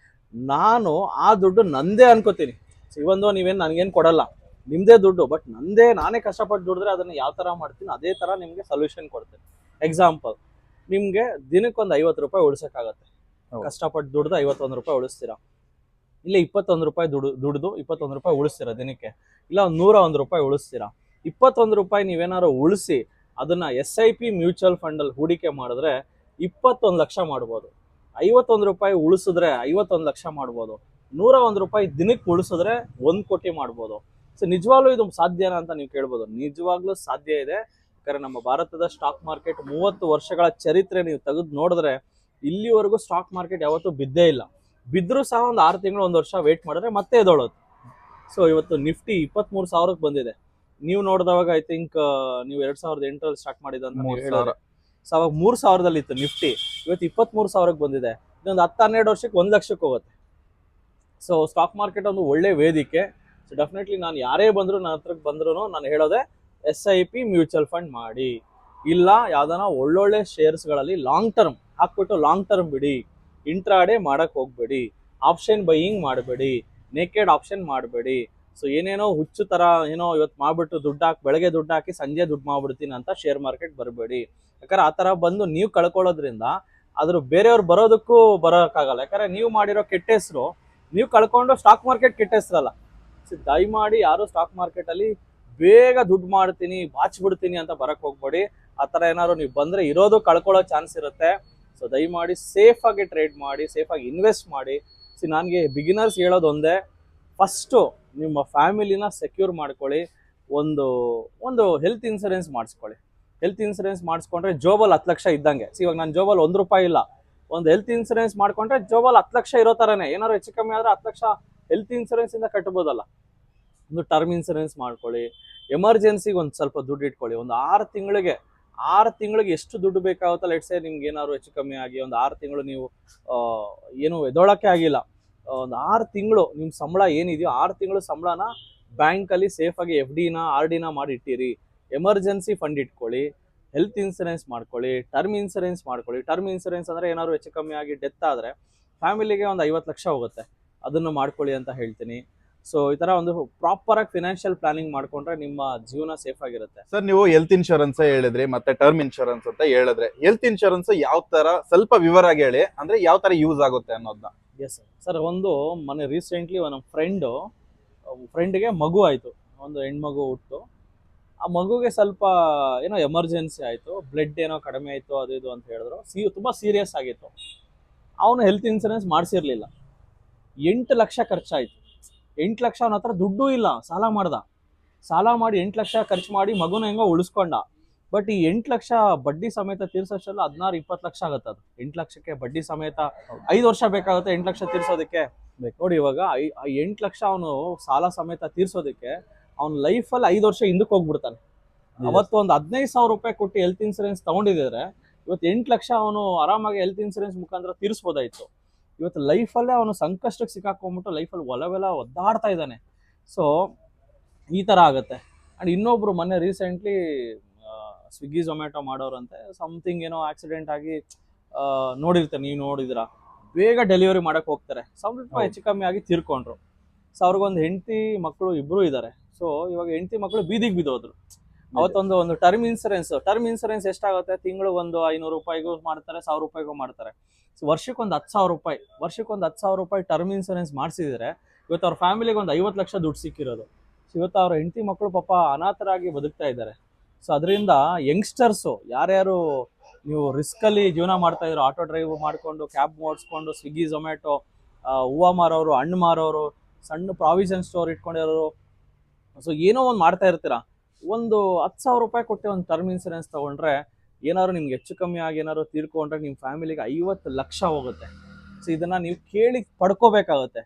S2: ನಾನು ಆ ದುಡ್ಡು ನಂದೇ ಅನ್ಕೋತೀನಿ. ಇವೊಂದು ನೀವೇನು ನನಗೇನು ಕೊಡಲ್ಲ, ನಿಮ್ಮದೇ ದುಡ್ಡು, ಬಟ್ ನಾನೇ ಕಷ್ಟಪಟ್ಟು ದುಡಿದ್ರೆ ಅದನ್ನು ಯಾವ ಥರ ಮಾಡ್ತೀನಿ ಅದೇ ಥರ ನಿಮಗೆ ಸೊಲ್ಯೂಷನ್ ಕೊಡ್ತೀನಿ. ಎಕ್ಸಾಂಪಲ್, ನಿಮಗೆ ದಿನಕ್ಕೊಂದು 50 ರೂಪಾಯಿ ಉಳಿಸೋಕ್ಕಾಗತ್ತೆ. ಕಷ್ಟಪಟ್ಟು ದುಡ್ದು 51 ರೂಪಾಯಿ ಉಳಿಸ್ತೀರಾ, ಇಲ್ಲ 21 ರೂಪಾಯಿ ದುಡ್ದು 21 ರೂಪಾಯಿ ಉಳಿಸ್ತೀರಾ ದಿನಕ್ಕೆ, ಇಲ್ಲ 101 ರೂಪಾಯಿ ಉಳಿಸ್ತೀರಾ. 21 ರೂಪಾಯಿ ನೀವೇನಾದ್ರು ಉಳಿಸಿ ಅದನ್ನ SIP ಮ್ಯೂಚುವಲ್ ಫಂಡಲ್ಲಿ ಹೂಡಿಕೆ ಮಾಡಿದ್ರೆ 21 ಲಕ್ಷ ಮಾಡ್ಬೋದು. 51 ರೂಪಾಯಿ ಉಳಿಸಿದ್ರೆ 51 ಲಕ್ಷ ಮಾಡ್ಬೋದು. 101 ರೂಪಾಯಿ ದಿನಕ್ಕೆ ಉಳಿಸಿದ್ರೆ 1 ಕೋಟಿ ಮಾಡ್ಬೋದು. ಸೊ ನಿಜವಾಗ್ಲೂ ಇದು ಸಾಧ್ಯನಾ ಅಂತ ನೀವು ಕೇಳ್ಬೋದು. ನಿಜವಾಗ್ಲೂ ಸಾಧ್ಯ ಇದೆ. ಯಾಕಂದ್ರೆ ನಮ್ಮ ಭಾರತದ ಸ್ಟಾಕ್ ಮಾರ್ಕೆಟ್ 30 ವರ್ಷಗಳ ಚರಿತ್ರೆ ನೀವು ತೆಗೆದು ನೋಡಿದ್ರೆ ಇಲ್ಲಿವರೆಗೂ ಸ್ಟಾಕ್ ಮಾರ್ಕೆಟ್ ಯಾವತ್ತೂ ಬಿದ್ದೇ ಇಲ್ಲ. ಬಿದ್ದರೂ ಸಹ ಒಂದು 6 ತಿಂಗಳು 1 ವರ್ಷ ವೇಟ್ ಮಾಡಿದ್ರೆ ಮತ್ತೆ ಎದೊಳೋದು. ಸೊ ಇವತ್ತು ನಿಫ್ಟಿ 23,000ಕ್ಕೆ ಬಂದಿದೆ. ನೀವು ನೋಡಿದವಾಗ ಐ ಥಿಂಕ್ ನೀವು 2008ರಲ್ಲಿ ಸ್ಟಾರ್ಟ್ ಮಾಡಿದಂತ ಹೇಳಿದ್ರೆ, ಸೊ ಅವಾಗ 3,000ದಲ್ಲಿ ಇತ್ತು ನಿಫ್ಟಿ. ಇವತ್ತು 23,000ಕ್ಕೆ ಬಂದಿದೆ. ಇದೊಂದು 10-12 ವರ್ಷಕ್ಕೆ 1 ಲಕ್ಷಕ್ಕೆ ಹೋಗುತ್ತೆ. ಸೊ ಸ್ಟಾಕ್ ಮಾರ್ಕೆಟ್ ಒಂದು ಒಳ್ಳೆ ವೇದಿಕೆ. ಸೊ ಡೆಫಿನೆಟ್ಲಿ ನಾನು ಯಾರೇ ಬಂದ್ರು ನನ್ನ ಹತ್ರಕ್ಕೆ ಬಂದ್ರು ನಾನು ಹೇಳೋದೆ SIP ಮ್ಯೂಚುವಲ್ ಫಂಡ್ ಮಾಡಿ, ಇಲ್ಲ ಯಾವ್ದಾನ ಒಳ್ಳೊಳ್ಳೆ ಶೇರ್ಸ್ಗಳಲ್ಲಿ ಲಾಂಗ್ ಟರ್ಮ್ ಹಾಕ್ಬಿಟ್ಟು ಲಾಂಗ್ ಟರ್ಮ್ ಬಿಡಿ. ಇಂಟ್ರಾಡೇ ಮಾಡಕ್ ಹೋಗ್ಬೇಡಿ, ಆಪ್ಷನ್ ಬೈಯಿಂಗ್ ಮಾಡಬೇಡಿ, ನೇಕೆಡ್ ಆಪ್ಷನ್ ಮಾಡಬೇಡಿ. ಸೊ ಏನೇನೋ ಹುಚ್ಚು ತರ ಏನೋ ಇವತ್ತು ಮಾಡ್ಬಿಟ್ಟು ಬೆಳಗ್ಗೆ ದುಡ್ಡು ಹಾಕಿ ಸಂಜೆ ದುಡ್ಡು ಮಾಡ್ಬಿಡ್ತೀನಿ ಅಂತ ಶೇರ್ ಮಾರ್ಕೆಟ್ ಬರಬೇಡಿ. ಯಾಕಂದ್ರೆ ಆ ತರ ಬಂದು ನೀವು ಕಳ್ಕೊಳ್ಳೋದ್ರಿಂದ ಅದ್ರ ಬೇರೆಯವ್ರು ಬರೋದಕ್ಕೂ ಬರೋಕ್ಕಾಗಲ್ಲ. ಯಾಕಂದ್ರೆ ನೀವು ಮಾಡಿರೋ ಕೆಟ್ಟ ಹೆಸರು ನೀವು ಕಳ್ಕೊಂಡು ಸ್ಟಾಕ್ ಮಾರ್ಕೆಟ್ ಕೆಟ್ಟ ಹೆಸರಲ್ಲ. ಸೊ ದಯಮಾಡಿ ಯಾರು ಸ್ಟಾಕ್ ಮಾರ್ಕೆಟ್ ಅಲ್ಲಿ ಬೇಗ ದುಡ್ಡು ಮಾಡ್ತೀನಿ ಬಾಚ್ಬಿಡ್ತೀನಿ ಅಂತ ಬರಕ್ ಹೋಗ್ಬೇಡಿ. ಆ ತರ ಏನಾದ್ರು ನೀವು ಬಂದ್ರೆ ಇರೋದು ಕಳ್ಕೊಳ್ಳೋ ಚಾನ್ಸ್ ಇರುತ್ತೆ. ಸೊ ದಯಮಾಡಿ ಸೇಫ್ ಆಗಿ ಟ್ರೇಡ್ ಮಾಡಿ, ಸೇಫ್ ಆಗಿ ಇನ್ವೆಸ್ಟ್ ಮಾಡಿ. ನನಗೆ ಬಿಗಿನರ್ಸ್ ಹೇಳೋದು ಒಂದೇ, ಫಸ್ಟು ನಿಮ್ಮ ಫ್ಯಾಮಿಲಿನ ಸೆಕ್ಯೂರ್ ಮಾಡ್ಕೊಳ್ಳಿ. ಒಂದು ಹೆಲ್ತ್ ಇನ್ಸೂರೆನ್ಸ್ ಮಾಡಿಸ್ಕೊಳ್ಳಿ. ಹೆಲ್ತ್ ಇನ್ಸೂರೆನ್ಸ್ ಮಾಡಿಸ್ಕೊಂಡ್ರೆ ಜೋಬಲ್ 10 ಲಕ್ಷ ಇದ್ದಂಗೆ. ಇವಾಗ ನನ್ನ ಜೋಬಲ್ 1 ರೂಪಾಯಿ ಇಲ್ಲ, ಒಂದು ಹೆಲ್ತ್ ಇನ್ಸೂರೆನ್ಸ್ ಮಾಡ್ಕೊಂಡ್ರೆ ಜೋಬಲ್ 10 ಲಕ್ಷ ಇರೋ ಥರನೇ. ಏನಾದ್ರು ಹೆಚ್ಚು ಕಮ್ಮಿ ಆದರೆ 10 ಲಕ್ಷ ಹೆಲ್ತ್ ಇನ್ಸೂರೆನ್ಸ್ ಇಂದ ಕಟ್ಬೋದಲ್ಲ. ಒಂದು ಟರ್ಮ್ ಇನ್ಸೂರೆನ್ಸ್ ಮಾಡ್ಕೊಳ್ಳಿ. ಎಮರ್ಜೆನ್ಸಿಗೆ ಒಂದು ಸ್ವಲ್ಪ ದುಡ್ಡು ಇಟ್ಕೊಳ್ಳಿ. ಒಂದು 6 ತಿಂಗಳಿಗೆ ಎಷ್ಟು ದುಡ್ಡು ಬೇಕಾಗುತ್ತಲ್ಲ, ಲೆಟ್ಸ್ ಸೇ ನಿಮ್ಗೆ ಏನಾದ್ರು ಹೆಚ್ಚು ಕಮ್ಮಿ ಆಗಿ ಒಂದು 6 ತಿಂಗಳು ನೀವು ಏನು ಎದೊಳಕ್ಕೆ ಆಗಿಲ್ಲ, ಒಂದು 6 ತಿಂಗಳು ನಿಮ್ಮ ಸಂಬಳ ಏನಿದೆಯೋ 6 ತಿಂಗಳು ಸಂಬಳನ ಬ್ಯಾಂಕಲ್ಲಿ ಸೇಫಾಗಿ FD ಆರ್ ಡಿನ ಮಾಡಿ ಇಟ್ಟಿರಿ. ಎಮರ್ಜೆನ್ಸಿ ಫಂಡ್ ಇಟ್ಕೊಳ್ಳಿ, ಹೆಲ್ತ್ ಇನ್ಸೂರೆನ್ಸ್ ಮಾಡ್ಕೊಳ್ಳಿ, ಟರ್ಮ್ ಇನ್ಸೂರೆನ್ಸ್ ಮಾಡ್ಕೊಳ್ಳಿ. ಟರ್ಮ್ ಇನ್ಸೂರೆನ್ಸ್ ಅಂದರೆ ಏನಾದ್ರು ಹೆಚ್ಚು ಕಮ್ಮಿ ಆಗಿ ಡೆತ್ ಆದರೆ ಫ್ಯಾಮಿಲಿಗೆ ಒಂದು 50 ಲಕ್ಷ ಹೋಗುತ್ತೆ, ಅದನ್ನು ಮಾಡ್ಕೊಳ್ಳಿ ಅಂತ ಹೇಳ್ತೀನಿ. ಸೊ ಈ ಥರ ಒಂದು ಪ್ರಾಪರಾಗಿ ಫಿನಾನ್ಷಿಯಲ್ ಪ್ಲಾನಿಂಗ್ ಮಾಡ್ಕೊಂಡ್ರೆ ನಿಮ್ಮ ಜೀವನ ಸೇಫ್ ಆಗಿರುತ್ತೆ.
S1: ಸರ್ ನೀವು ಹೆಲ್ತ್ ಇನ್ಶೂರೆನ್ಸ್ ಹೇಳಿದ್ರಿ ಮತ್ತೆ ಟರ್ಮ್ ಇನ್ಶೂರೆನ್ಸ್ ಅಂತ ಹೇಳಿದ್ರೆ, ಹೆಲ್ತ್ ಇನ್ಶೂರೆನ್ಸ್ ಯಾವ ತರ ಸ್ವಲ್ಪ ವಿವರವಾಗಿ ಹೇಳಿ, ಅಂದ್ರೆ ಯಾವ ತರ ಯೂಸ್ ಆಗುತ್ತೆ ಅನ್ನೋದನ್ನ.
S2: ಎಸ್ ಸರ್, ಒಂದು ಮೊನ್ನೆ ರೀಸೆಂಟ್ಲಿ ನಮ್ಮ ಫ್ರೆಂಡ್ಗೆ ಮಗು ಆಯಿತು, ಒಂದು ಹೆಣ್ಮಗು ಹುಟ್ಟು. ಆ ಮಗುಗೆ ಸ್ವಲ್ಪ ಏನೋ ಎಮರ್ಜೆನ್ಸಿ ಆಯಿತು, ಬ್ಲಡ್ ಏನೋ ಕಡಿಮೆ ಆಯಿತು, ಅದು ಇದು ಅಂತ ಹೇಳಿದ್ರು. ತುಂಬ ಸೀರಿಯಸ್ ಆಗಿತ್ತು. ಅವನು ಹೆಲ್ತ್ ಇನ್ಸೂರೆನ್ಸ್ ಮಾಡಿಸಿರ್ಲಿಲ್ಲ. 8 ಲಕ್ಷ ಖರ್ಚಾಯಿತು. 8 ಲಕ್ಷ ಅವನ ಹತ್ರ ದುಡ್ಡು ಇಲ್ಲ, ಸಾಲ ಮಾಡಿ 8 ಲಕ್ಷ ಖರ್ಚು ಮಾಡಿ ಮಗುನ ಹೆಂಗೋ ಉಳಿಸ್ಕೊಂಡ. ಬಟ್ ಈ 8 ಲಕ್ಷ ಬಡ್ಡಿ ಸಮೇತ ತೀರ್ಸೋಷ್ಟೆಲ್ಲ 16-20 ಲಕ್ಷ ಆಗುತ್ತೆ. ಅದು 8 ಲಕ್ಷಕ್ಕೆ ಬಡ್ಡಿ ಸಮೇತ 5 ವರ್ಷ ಬೇಕಾಗುತ್ತೆ 8 ಲಕ್ಷ ತೀರ್ಸೋದಕ್ಕೆ. ನೋಡಿ ಇವಾಗ 8 ಲಕ್ಷ ಅವನು ಸಾಲ ಸಮೇತ ತೀರ್ಸೋದಕ್ಕೆ ಅವ್ನ ಲೈಫಲ್ಲಿ 5 ವರ್ಷ ಹಿಂದಕ್ಕೆ ಹೋಗ್ಬಿಡ್ತಾನೆ. ಅವತ್ತು ಒಂದು 15,000 ರೂಪಾಯಿ ಕೊಟ್ಟು ಹೆಲ್ತ್ ಇನ್ಸೂರೆನ್ಸ್ ತಗೊಂಡಿದ್ರೆ ಇವತ್ತು 8 ಲಕ್ಷ ಅವನು ಆರಾಮಾಗಿ ಹೆಲ್ತ್ ಇನ್ಸೂರೆನ್ಸ್ ಮುಖಾಂತರ ತೀರಿಸ್ಬೋದಾಯ್ತು. ಇವತ್ತು ಲೈಫಲ್ಲೇ ಅವನು ಸಂಕಷ್ಟಕ್ಕೆ ಸಿಕ್ಕಾಕೊಂಡ್ಬಿಟ್ಟು ಲೈಫಲ್ಲಿ ಒಲವೆಲ್ಲ ಒದ್ದಾಡ್ತಾ ಇದ್ದಾನೆ. ಸೊ ಈ ಥರ ಆಗುತ್ತೆ. ಆ್ಯಂಡ್ ಇನ್ನೊಬ್ರು ಮೊನ್ನೆ ರೀಸೆಂಟ್ಲಿ ಸ್ವಿಗ್ಗಿ ಝೊಮ್ಯಾಟೊ ಮಾಡೋರಂತೆ, ಸಮಥಿಂಗ್ ಏನೋ ಆಕ್ಸಿಡೆಂಟ್ ಆಗಿ ನೋಡಿರ್ತಾರೆ, ನೀವು ನೋಡಿದಿರಾ, ಬೇಗ ಡೆಲಿವರಿ ಮಾಡಕ್ಕೆ ಹೋಗ್ತಾರೆ, ಸ್ವಲ್ಪ ಹೆಚ್ಚು ಕಮ್ಮಿ ಆಗಿ ತೀರ್ಕೊಂಡ್ರು. ಸೊ ಅವ್ರಿಗೊಂದು ಹೆಂಡತಿ ಮಕ್ಕಳು ಇಬ್ಬರು ಇದ್ದಾರೆ. ಸೊ ಇವಾಗ ಹೆಂಡತಿ ಮಕ್ಕಳು ಬೀದಿಗೆ ಬಿದ್ದೋದ್ರು. ಅವತ್ತೊಂದು ಟರ್ಮ್ ಇನ್ಸೂರೆನ್ಸ್ ಎಷ್ಟಾಗುತ್ತೆ, ತಿಂಗಳು ಒಂದು 500 ರೂಪಾಯಿಗೂ ಮಾಡ್ತಾರೆ, 1000 ರೂಪಾಯಿಗೂ ಮಾಡ್ತಾರೆ. ಸೊ ವರ್ಷಕ್ಕೊಂದು 10,000 ರೂಪಾಯಿ ಟರ್ಮ್ ಇನ್ಸೂರೆನ್ಸ್ ಮಾಡಿಸಿದ್ರೆ ಇವತ್ತು ಅವ್ರ ಫ್ಯಾಮಿಲಿಗೆ ಒಂದು 50 ಲಕ್ಷ ದುಡ್ಡು ಸಿಕ್ಕಿರೋದು. ಸೊ ಇವತ್ತು ಅವ್ರ ಹೆಂಡತಿ ಮಕ್ಕಳು ಪಾಪ ಅನಾಥರಾಗಿ ಬದುಕ್ತಾ ಇದ್ದಾರೆ. ಸೊ ಅದರಿಂದ ಯಂಗ್ಸ್ಟರ್ಸು ಯಾರ್ಯಾರು ನೀವು ರಿಸ್ಕಲ್ಲಿ ಜೀವನ ಮಾಡ್ತಾ ಇದ್ರು, ಆಟೋ ಡ್ರೈವ್ ಮಾಡಿಕೊಂಡು ಕ್ಯಾಬ್ ಓಡಿಸ್ಕೊಂಡು ಸ್ವಿಗ್ಗಿ ಝೊಮ್ಯಾಟೊ, ಹೂವು ಮಾರೋರು, ಹಣ್ಣು ಮಾರೋರು, ಸಣ್ಣ ಪ್ರಾವಿಷನ್ ಸ್ಟೋರ್ ಇಟ್ಕೊಂಡಿರೋರು, ಸೊ ಏನೋ ಒಂದು ಮಾಡ್ತಾ ಇರ್ತೀರಾ, ಒಂದು 10,000 ರೂಪಾಯಿ ಕೊಟ್ಟು ಒಂದು ಟರ್ಮ್ ಇನ್ಸೂರೆನ್ಸ್ ತೊಗೊಂಡ್ರೆ ಏನಾದ್ರು ನಿಮ್ಗೆ ಹೆಚ್ಚು ಕಮ್ಮಿ ಆಗಿ ಏನಾದ್ರು ತೀರ್ಕೊಂಡ್ರೆ ನಿಮ್ಮ ಫ್ಯಾಮಿಲಿಗೆ 50 ಲಕ್ಷ ಹೋಗುತ್ತೆ. ಸೊ ಇದನ್ನು ನೀವು ಕೇಳಿ ಪಡ್ಕೋಬೇಕಾಗುತ್ತೆ.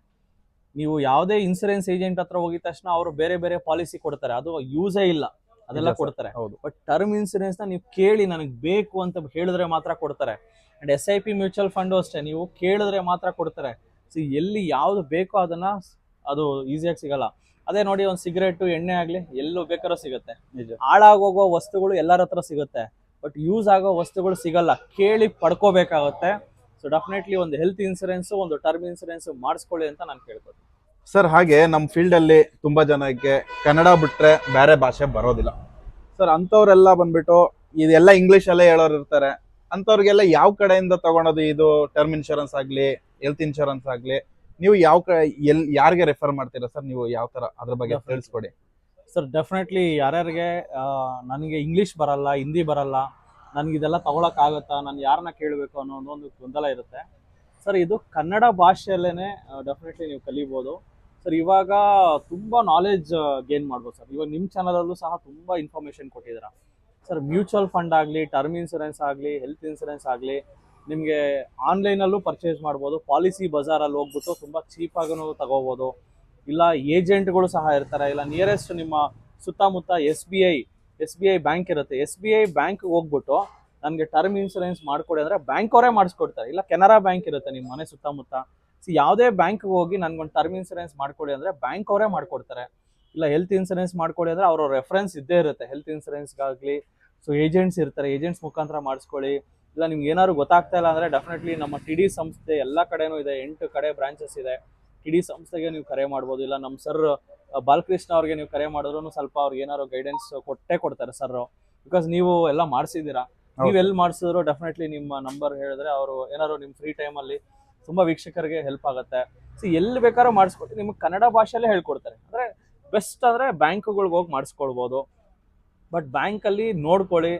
S2: ನೀವು ಯಾವುದೇ ಇನ್ಸೂರೆನ್ಸ್ ಏಜೆಂಟ್ ಹತ್ರ ಹೋಗಿದ ತಕ್ಷಣ ಅವರು ಬೇರೆ ಬೇರೆ ಪಾಲಿಸಿ ಕೊಡ್ತಾರೆ, ಅದು ಯೂಸೇ ಇಲ್ಲ, ಅದೆಲ್ಲ ಕೊಡ್ತಾರೆ. ಬಟ್ ಟರ್ಮ್ ಇನ್ಸೂರೆನ್ಸ್ನ ನೀವು ಕೇಳಿ ನನಗೆ ಬೇಕು ಅಂತ ಹೇಳಿದ್ರೆ ಮಾತ್ರ ಕೊಡ್ತಾರೆ. ಆ್ಯಂಡ್ SIP ಮ್ಯೂಚುವಲ್ ಫಂಡು ಅಷ್ಟೇ, ನೀವು ಕೇಳಿದ್ರೆ ಮಾತ್ರ ಕೊಡ್ತಾರೆ. ಸೊ ಎಲ್ಲಿ ಯಾವುದು ಬೇಕೋ ಅದನ್ನು ಅದು ಈಸಿಯಾಗಿ ಸಿಗಲ್ಲ. ಅದೇ ನೋಡಿ, ಒಂದು ಸಿಗರೇಟು, ಎಣ್ಣೆ ಆಗಲಿ ಎಲ್ಲೂ ಬೇಕಾದ್ರೂ ಸಿಗುತ್ತೆ. ಹಾಳಾಗೋಗೋ ವಸ್ತುಗಳು ಎಲ್ಲರ ಹತ್ರ ಸಿಗುತ್ತೆ, ಬಟ್ ಯೂಸ್ ಆಗೋ ವಸ್ತುಗಳು ಸಿಗಲ್ಲ, ಕೇಳಿ ಪಡ್ಕೋಬೇಕಾಗುತ್ತೆ. ಸೊ ಡೆಫಿನೆಟ್ಲಿ ಒಂದು ಹೆಲ್ತ್ ಇನ್ಸೂರೆನ್ಸು, ಒಂದು ಟರ್ಮ್ ಇನ್ಸೂರೆನ್ಸ್ ಮಾಡಿಸ್ಕೊಳ್ಳಿ ಅಂತ ನಾನು ಕೇಳ್ಬೋದು.
S1: ಸರ್ ಹಾಗೆ ನಮ್ಮ ಫೀಲ್ಡಲ್ಲಿ ತುಂಬ ಜನಕ್ಕೆ ಕನ್ನಡ ಬಿಟ್ಟರೆ ಬೇರೆ ಭಾಷೆ ಬರೋದಿಲ್ಲ ಸರ್. ಅಂಥವ್ರೆಲ್ಲ ಬಂದ್ಬಿಟ್ಟು ಇದೆಲ್ಲ ಇಂಗ್ಲೀಷಲ್ಲೇ ಹೇಳೋರು ಇರ್ತಾರೆ. ಅಂಥವ್ರಿಗೆಲ್ಲ ಯಾವ ಕಡೆಯಿಂದ ತಗೊಳೋದು ಇದು ಟರ್ಮ್ ಇನ್ಶೂರೆನ್ಸ್ ಆಗಲಿ ಹೆಲ್ತ್ ಇನ್ಶೂರೆನ್ಸ್ ಆಗಲಿ, ನೀವು ಯಾವ ಯಾರಿಗೆ ರೆಫರ್ ಮಾಡ್ತೀರಾ ಸರ್? ನೀವು ಯಾವ ಥರ ಅದ್ರ ಬಗ್ಗೆ ತಿಳಿಸ್ಕೊಡಿ
S2: ಸರ್. ಡೆಫಿನೆಟ್ಲಿ ಯಾರ್ಯಾರಿಗೆ ನನಗೆ ಇಂಗ್ಲೀಷ್ ಬರಲ್ಲ, ಹಿಂದಿ ಬರಲ್ಲ, ನನಗಿದೆಲ್ಲ ತೊಗೊಳಕ್ಕಾಗುತ್ತಾ, ನಾನು ಯಾರನ್ನ ಕೇಳಬೇಕು ಅನ್ನೋ ಒಂದು ಗೊಂದಲ ಇರುತ್ತೆ ಸರ್. ಇದು ಕನ್ನಡ ಭಾಷೆಯಲ್ಲೇ ಡೆಫಿನೆಟ್ಲಿ ನೀವು ಕಲಿಬೋದು ಸರ್. ಇವಾಗ ತುಂಬ ನಾಲೆಜ್ ಗೇನ್ ಮಾಡ್ಬೋದು ಸರ್. ಇವಾಗ ನಿಮ್ಮ ಚಾನಲಲ್ಲೂ ಸಹ ತುಂಬ ಇನ್ಫಾರ್ಮೇಷನ್ ಕೊಟ್ಟಿದ್ದೀರಾ ಸರ್. ಮ್ಯೂಚುವಲ್ ಫಂಡ್ ಆಗಲಿ, ಟರ್ಮ್ ಇನ್ಸೂರೆನ್ಸ್ ಆಗಲಿ, ಹೆಲ್ತ್ ಇನ್ಸೂರೆನ್ಸ್ ಆಗಲಿ, ನಿಮಗೆ ಆನ್ಲೈನಲ್ಲೂ ಪರ್ಚೇಸ್ ಮಾಡ್ಬೋದು. ಪಾಲಿಸಿ ಬಜಾರಲ್ಲಿ ಹೋಗ್ಬಿಟ್ಟು ತುಂಬ ಚೀಪಾಗೂ ತಗೋಬೋದು. ಇಲ್ಲ ಏಜೆಂಟ್ಗಳು ಸಹ ಇರ್ತಾರೆ. ಇಲ್ಲ ನಿಯರೆಸ್ಟ್ ನಿಮ್ಮ ಸುತ್ತಮುತ್ತ SBI ಬ್ಯಾಂಕ್ ಇರುತ್ತೆ, SBI ಬ್ಯಾಂಕ್ಗೆ ಹೋಗ್ಬಿಟ್ಟು ನನಗೆ ಟರ್ಮ್ ಇನ್ಸೂರೆನ್ಸ್ ಮಾಡಿಕೊಡಿ ಅಂದರೆ ಬ್ಯಾಂಕ್ ಅವರೇ ಮಾಡಿಸ್ಕೊಡ್ತಾರೆ. ಇಲ್ಲ ಕೆನರಾ ಬ್ಯಾಂಕ್ ಇರುತ್ತೆ ನಿಮ್ಮ ಮನೆ ಸುತ್ತಮುತ್ತ. ಸೊ ಯಾವುದೇ ಬ್ಯಾಂಕ್ಗೆ ಹೋಗಿ ನನಗೊಂದು ಟರ್ಮ್ ಇನ್ಸೂರೆನ್ಸ್ ಮಾಡಿಕೊಡಿ ಅಂದರೆ ಬ್ಯಾಂಕ್ ಅವರೇ ಮಾಡಿಕೊಡ್ತಾರೆ. ಇಲ್ಲ ಹೆಲ್ತ್ ಇನ್ಸೂರೆನ್ಸ್ ಮಾಡಿಕೊಡಿ ಅಂದರೆ ಅವರ ರೆಫರೆನ್ಸ್ ಇದ್ದೇ ಇರುತ್ತೆ ಹೆಲ್ತ್ ಇನ್ಸೂರೆನ್ಸ್ಗಾಗಲಿ. ಸೊ ಏಜೆಂಟ್ಸ್ ಇರ್ತಾರೆ, ಏಜೆಂಟ್ಸ್ ಮುಖಾಂತರ ಮಾಡಿಸ್ಕೊಳ್ಳಿ. ಇಲ್ಲ ನಿಮ್ಗೆ ಏನಾದ್ರು ಗೊತ್ತಾಗ್ತಾ ಇಲ್ಲ ಅಂದರೆ ಡೆಫಿನೆಟ್ಲಿ ನಮ್ಮ TD ಸಂಸ್ಥೆ ಎಲ್ಲ ಕಡೆನೂ ಇದೆ, 8 ಕಡೆ ಬ್ರಾಂಚಸ್ ಇದೆ. TD ಸಂಸ್ಥೆಗೆ ನೀವು ಕರೆ ಮಾಡ್ಬೋದು. ಇಲ್ಲ ನಮ್ಮ ಸರ್ ಬಾಲಕೃಷ್ಣ ಅವ್ರಿಗೆ ನೀವು ಕರೆ ಮಾಡಿದ್ರು ಸ್ವಲ್ಪ ಅವ್ರಿಗೆ ಏನಾದ್ರು ಗೈಡೆನ್ಸ್ ಕೊಡ್ತಾರೆ ಸರ್. ಬಿಕಾಸ್ ನೀವು ಎಲ್ಲ ಮಾಡಿಸಿದ್ದೀರಾ, ನೀವು ಎಲ್ಲಿ ಮಾಡಿಸಿದ್ರು ಡೆಫಿನೆಟ್ಲಿ ನಿಮ್ಮ ನಂಬರ್ ಹೇಳಿದ್ರೆ ಅವರು ಏನಾದ್ರು ನಿಮ್ಮ ಫ್ರೀ ಟೈಮಲ್ಲಿ ತುಂಬ ವೀಕ್ಷಕರಿಗೆ ಹೆಲ್ಪ್ ಆಗುತ್ತೆ. ಸೊ ಎಲ್ಲಿ ಬೇಕಾದ್ರೂ ಮಾಡಿಸ್ಕೊಟ್ಟು ನಿಮಗೆ ಕನ್ನಡ ಭಾಷೆಯಲ್ಲೇ ಹೇಳ್ಕೊಡ್ತಾರೆ. ಅಂದರೆ ಬೆಸ್ಟ್ ಅಂದರೆ ಬ್ಯಾಂಕ್ಗಳಿಗೆ ಹೋಗಿ ಮಾಡಿಸ್ಕೊಳ್ಬೋದು. ಬಟ್ ಬ್ಯಾಂಕಲ್ಲಿ ನೋಡ್ಕೊಳ್ಳಿ.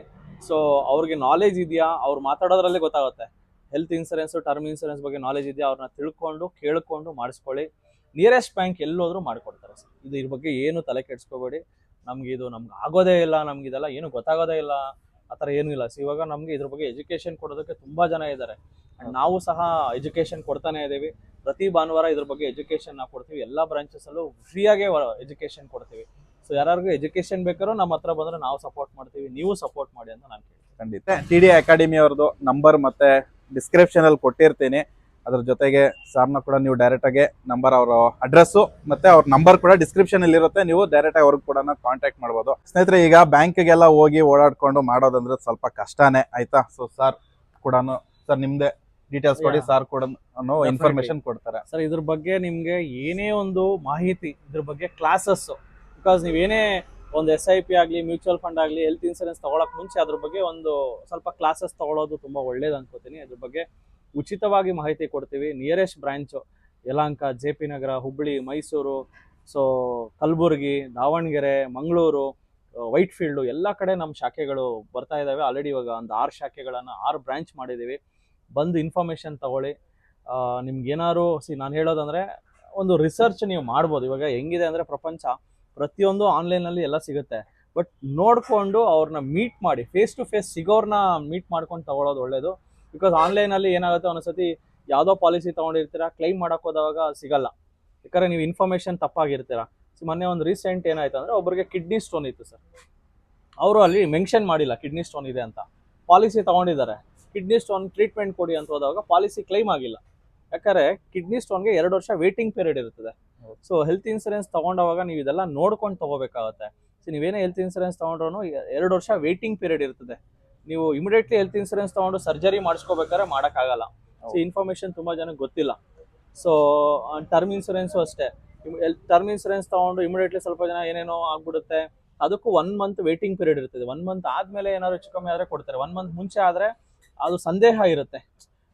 S2: ಸೊ ಅವ್ರಿಗೆ ನಾಲೆಜ್ ಇದೆಯಾ, ಅವ್ರು ಮಾತಾಡೋದ್ರಲ್ಲೇ ಗೊತ್ತಾಗುತ್ತೆ. ಹೆಲ್ತ್ ಇನ್ಸೂರೆನ್ಸು, ಟರ್ಮ್ ಇನ್ಸೂರೆನ್ಸ್ ಬಗ್ಗೆ ನಾಲೆಜ್ ಇದೆಯಾ, ಅವ್ರನ್ನ ಕೇಳ್ಕೊಂಡು ಮಾಡಿಸ್ಕೊಳ್ಳಿ. ನಿಯರೆಸ್ಟ್ ಬ್ಯಾಂಕ್ ಎಲ್ಲೋದ್ರೂ ಮಾಡಿಕೊಡ್ತಾರೆ ಸರ್. ಇದ್ರ ಬಗ್ಗೆ ಏನು ತಲೆ ಕೆಡಿಸ್ಕೋಬೇಡಿ. ನಮ್ಗೆ ಆಗೋದೇ ಇಲ್ಲ, ನಮ್ಗೆ ಇದೆಲ್ಲ ಏನು ಗೊತ್ತಾಗೋದೇ ಇಲ್ಲ, ಆ ಥರ ಏನೂ ಇಲ್ಲ. ಸೊ ಇವಾಗ ನಮಗೆ ಇದ್ರ ಬಗ್ಗೆ ಎಜುಕೇಷನ್ ಕೊಡೋದಕ್ಕೆ ತುಂಬ ಜನ ಇದ್ದಾರೆ. ನಾವು ಸಹ ಎಜುಕೇಷನ್ ಕೊಡ್ತಾನೆ ಇದ್ದೀವಿ. ಪ್ರತಿ ಭಾನುವಾರ ಇದ್ರ ಬಗ್ಗೆ ಎಜುಕೇಷನ್ ಕೊಡ್ತೀವಿ. ಎಲ್ಲ ಬ್ರಾಂಚಸ್ಸಲ್ಲೂ ಫ್ರೀಯಾಗೇ ಎಜುಕೇಷನ್ ಕೊಡ್ತೀವಿ. ಸೊ ಯಾರಿಗೂ ಎಜುಕೇಷನ್ ಬೇಕಾದ್ರೂ ನಮ್ಮ ಹತ್ರ ಬಂದರೆ ನಾವು ಸಪೋರ್ಟ್ ಮಾಡ್ತೀವಿ, ನೀವು ಸಪೋರ್ಟ್ ಮಾಡಿ ಅಂತ ನಾನು ಕೇಳ್ತೀನಿ.
S1: ಖಂಡಿತ TD ಅಕಾಡೆಮಿ ಅವ್ರದ್ದು ನಂಬರ್ ಮತ್ತೆ ಡಿಸ್ಕ್ರಿಪ್ಷನ್ ಅಲ್ಲಿ ಕೊಟ್ಟಿರ್ತೀನಿ. ಅದ್ರ ಜೊತೆಗೆ ಸರ್ನ ಕೂಡ ನೀವು ಡೈರೆಕ್ಟ್ ಆಗಿ ನಂಬರ್, ಅವರ ಅಡ್ರೆಸ್ ಮತ್ತೆ ಅವ್ರ ನಂಬರ್ ಕೂಡ ಡಿಸ್ಕ್ರಿಪ್ಷನ್ ಅಲ್ಲಿ ಇರುತ್ತೆ, ನೀವು ಡೈರೆಕ್ಟ್ ಆಗಿ ಅವ್ರಿಗೆ ಕೂಡ ಕಾಂಟ್ಯಾಕ್ಟ್ ಮಾಡ್ಬೋದು. ಸ್ನೇಹಿತರೆ, ಈಗ ಬ್ಯಾಂಕ್ಗೆಲ್ಲ ಹೋಗಿ ಓಡಾಡ್ಕೊಂಡು ಮಾಡೋದಂದ್ರೆ ಸ್ವಲ್ಪ ಕಷ್ಟನೇ ಆಯ್ತಾ. ಸೊ ಸರ್ ಕೂಡ ಸರ್ ನಿಮ್ದೆ ಡೀಟೇಲ್ಸ್ ಕೊಡಿ, ಸರ್ ಕೂಡ ಇನ್ಫಾರ್ಮೇಶನ್ ಕೊಡ್ತಾರೆ.
S2: ಸರ್ ಇದ್ರ ಬಗ್ಗೆ ನಿಮ್ಗೆ ಏನೇ ಒಂದು ಮಾಹಿತಿ, ಇದ್ರ ಬಗ್ಗೆ ಕ್ಲಾಸಸ್, ಬಿಕಾಸ್ ನೀವೇನೇ ಒಂದು SIP ಆಗಲಿ, ಮ್ಯೂಚುವಲ್ ಫಂಡ್ ಆಗಲಿ, ಹೆಲ್ತ್ ಇನ್ಸೂರೆನ್ಸ್ ತಗೊಳಕ್ ಮುಂಚೆ ಅದ್ರ ಬಗ್ಗೆ ಒಂದು ಸ್ವಲ್ಪ ಕ್ಲಾಸಸ್ ತಗೊಳ್ಳೋದು ತುಂಬಾ ಒಳ್ಳೇದು ಅನ್ಕೋತೀನಿ. ಅದ್ರ ಬಗ್ಗೆ ಉಚಿತವಾಗಿ ಮಾಹಿತಿ ಕೊಡ್ತೀವಿ. Nearest branch Yelahanka, JP Nagar, Hubballi, Mysuru, so Kalaburagi, Davanagere, Mangaluru, Whitefield ಎಲ್ಲ ಕಡೆ ನಮ್ಮ ಶಾಖೆಗಳು ಬರ್ತಾ ಇದ್ದಾವೆ. ಆಲ್ರೆಡಿ ಇವಾಗ ಒಂದು 6 ಶಾಖೆಗಳನ್ನು 6 ಬ್ರಾಂಚ್ ಮಾಡಿದ್ದೀವಿ. ಬಂದು ಇನ್ಫಾರ್ಮೇಷನ್ ತಗೊಳ್ಳಿ. ನಿಮ್ಗೆ ಏನಾದ್ರು ನಾನು ಹೇಳೋದಂದ್ರೆ ಒಂದು ರಿಸರ್ಚ್ ನೀವು ಮಾಡ್ಬೋದು. ಇವಾಗ ಹೆಂಗಿದೆ ಅಂದರೆ ಪ್ರಪಂಚ ಪ್ರತಿಯೊಂದು ಆನ್ಲೈನಲ್ಲಿ ಎಲ್ಲ ಸಿಗುತ್ತೆ, ಬಟ್ ನೋಡಿಕೊಂಡು ಅವ್ರನ್ನ ಮೀಟ್ ಮಾಡಿ, ಫೇಸ್ ಟು ಫೇಸ್ ಸಿಗೋರ್ನ ಮೀಟ್ ಮಾಡ್ಕೊಂಡು ತಗೊಳ್ಳೋದು ಒಳ್ಳೇದು. ಬಿಕಾಸ್ ಆನ್ಲೈನಲ್ಲಿ ಏನಾಗುತ್ತೆ, ಒಂದೊಂದ್ಸತಿ ಯಾವುದೋ ಪಾಲಿಸಿ ತೊಗೊಂಡಿರ್ತೀರಾ, ಕ್ಲೈಮ್ ಮಾಡೋಕೆ ಹೋದಾಗ ಸಿಗಲ್ಲ, ಯಾಕಂದರೆ ನೀವು ಇನ್ಫಾರ್ಮೇಷನ್ ತಪ್ಪಾಗಿರ್ತೀರ. ಸೊ ಮೊನ್ನೆ ಒಂದು ರೀಸೆಂಟ್ ಏನಾಯ್ತು ಅಂದರೆ, ಒಬ್ಬರಿಗೆ ಕಿಡ್ನಿ ಸ್ಟೋನ್ ಇತ್ತು ಸರ್. ಅವರು ಅಲ್ಲಿ ಮೆನ್ಷನ್ ಮಾಡಿಲ್ಲ ಕಿಡ್ನಿ ಸ್ಟೋನ್ ಇದೆ ಅಂತ, ಪಾಲಿಸಿ ತೊಗೊಂಡಿದ್ದಾರೆ. ಕಿಡ್ನಿ ಸ್ಟೋನ್ ಟ್ರೀಟ್ಮೆಂಟ್ ಕೊಡಿ ಅಂತ ಹೋದಾಗ ಪಾಲಿಸಿ ಕ್ಲೈಮ್ ಆಗಿಲ್ಲ, ಯಾಕಂದರೆ ಕಿಡ್ನಿ ಸ್ಟೋನ್ಗೆ 2 ವರ್ಷ ವೇಟಿಂಗ್ ಪೀರಿಯಡ್ ಇರ್ತದೆ. ಸೊ ಹೆಲ್ತ್ ಇನ್ಸೂರೆನ್ಸ್ ತೊಗೊಂಡವಾಗ ನೀವು ಇದೆಲ್ಲ ನೋಡ್ಕೊಂಡು ತೊಗೋಬೇಕಾಗುತ್ತೆ. ಸೊ ನೀವೇನೇ ಹೆಲ್ತ್ ಇನ್ಸೂರೆನ್ಸ್ ತೊಗೊಂಡ್ರು 2 ವರ್ಷ ವೇಟಿಂಗ್ ಪೀರಿಯಡ್ ಇರ್ತದೆ. ನೀವು ಇಮಿಡಿಯೇಟ್ಲಿ ಹೆಲ್ತ್ ಇನ್ಸೂರೆನ್ಸ್ ತೊಗೊಂಡು ಸರ್ಜರಿ ಮಾಡಿಸ್ಕೋಬೇಕಾದ್ರೆ ಮಾಡೋಕ್ಕಾಗಲ್ಲ. ಸೊ ಇನ್ಫಾರ್ಮೇಷನ್ ತುಂಬ ಜನಕ್ಕೆ ಗೊತ್ತಿಲ್ಲ. ಸೊ ಟರ್ಮ್ ಇನ್ಸೂರೆನ್ಸು ಅಷ್ಟೇ, ಟರ್ಮ್ ಇನ್ಸೂರೆನ್ಸ್ ತೊಗೊಂಡು ಇಮಿಡಿಯೇಟ್ಲಿ ಸ್ವಲ್ಪ ಜನ ಏನೇನೋ ಆಗ್ಬಿಡುತ್ತೆ, ಅದಕ್ಕೂ 1 ಮಂತ್ ವೇಟಿಂಗ್ ಪೀರಿಯಡ್ ಇರ್ತದೆ. 1 ಮಂತ್ ಆದಮೇಲೆ ಏನಾದ್ರು ಹೆಚ್ಚು ಕಮ್ಮಿ ಆದರೆ ಕೊಡ್ತಾರೆ. 1 ಮಂತ್ ಮುಂಚೆ ಆದರೆ ಅದು ಸಂದೇಹ ಇರುತ್ತೆ,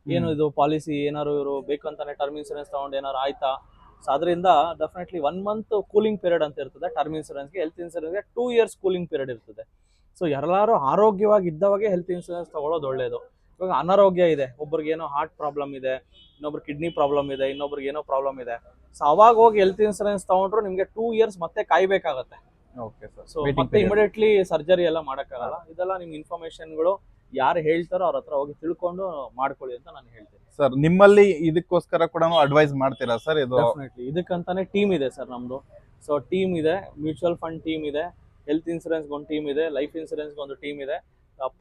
S2: ಏನು ಇದು ಪಾಲಿಸಿ ಏನಾದ್ರು ಇವರು ಬೇಕಂತಾನೆ ಟರ್ಮ್ ಇನ್ಸೂರೆನ್ಸ್ ತೊಗೊಂಡು ಏನಾದ್ರು ಆಯ್ತಾ. ಸೊ ಅದರಿಂದ ಡೆಫಿನೆಟ್ಲಿ 1 ಮಂತ್ ಕೂಲಿಂಗ್ ಪೀರಿಯಡ್ ಅಂತ ಇರ್ತದೆ ಟರ್ಮ್ ಇನ್ಸೂರೆನ್ಸ್ಗೆ. ಹೆಲ್ತ್ ಇನ್ಸೂರೆನ್ಸ್ಗೆ 2 ಇಯರ್ಸ್ ಕೂಲಿಂಗ್ ಪೀರಿಯಡ್ ಇರ್ತದೆ. ಸೊ ಎಲ್ಲರೂ ಆರೋಗ್ಯವಾಗಿ ಇದ್ದವಾಗೆ ಹೆಲ್ತ್ ಇನ್ಸೂರೆನ್ಸ್ ತಗೊಳ್ಳೋದು ಒಳ್ಳೆಯದು. ಇವಾಗ ಅನಾರೋಗ್ಯ ಇದೆ, ಒಬ್ರಿಗೆ ಏನೋ ಹಾರ್ಟ್ ಪ್ರಾಬ್ಲಮ್ ಇದೆ, ಇನ್ನೊಬ್ರು ಕಿಡ್ನಿ ಪ್ರಾಬ್ಲಮ್ ಇದೆ, ಇನ್ನೊಬ್ರಿಗೆ ಏನೋ ಪ್ರಾಬ್ಲಮ್ ಇದೆ. ಸೊ ಅವಾಗ ಹೋಗಿ ಹೆಲ್ತ್ ಇನ್ಸೂರೆನ್ಸ್ ತಗೊಂಡ್ರು ನಿಮಗೆ 2 ಇಯರ್ಸ್ ಮತ್ತೆ ಕಾಯ್ಬೇಕಾಗತ್ತೆ.
S1: Okay sir.
S2: ಸೊ ಮತ್ತೆ ಇಮಿಡಿಯೇಟ್ಲಿ ಸರ್ಜರಿ ಎಲ್ಲ ಮಾಡೋಕ್ಕಾಗಲ್ಲ. ಇದೆಲ್ಲ ನಿಮ್ಗೆ ಇನ್ಫಾರ್ಮೇಶನ್ಗಳು ಯಾರು ಹೇಳ್ತಾರೋ ಅವ್ರ ಹತ್ರ ಹೋಗಿ ತಿಳ್ಕೊಂಡು ಮಾಡ್ಕೊಳ್ಳಿ ಅಂತ ನಾನು ಹೇಳ್ತೀನಿ.
S1: ಸರ್ ನಿಮ್ಮಲ್ಲಿ ಇದಕ್ಕೋಸ್ಕರ ಕೂಡ ಅಡ್ವೈಸ್ ಮಾಡ್ತೀರಾ ಸರ್? ಇದು
S2: ಡೆಫಿನೆಟ್ಲಿ ಇದಕ್ಕಂತಾನೆ ಟೀಮ್ ಇದೆ ಸರ್ ನಮ್ದು. ಸೊ ಟೀಮ್ ಇದೆ, ಮ್ಯೂಚುವಲ್ ಫಂಡ್ ಟೀಮ್ ಇದೆ, ಹೆಲ್ತ್ ಇನ್ಸೂರೆನ್ಸ್ಗೆ ಒಂದು ಟೀಮ್ ಇದೆ, ಲೈಫ್ ಇನ್ಸೂರೆನ್ಸ್ಗೆ ಒಂದು ಟೀಮ್ ಇದೆ.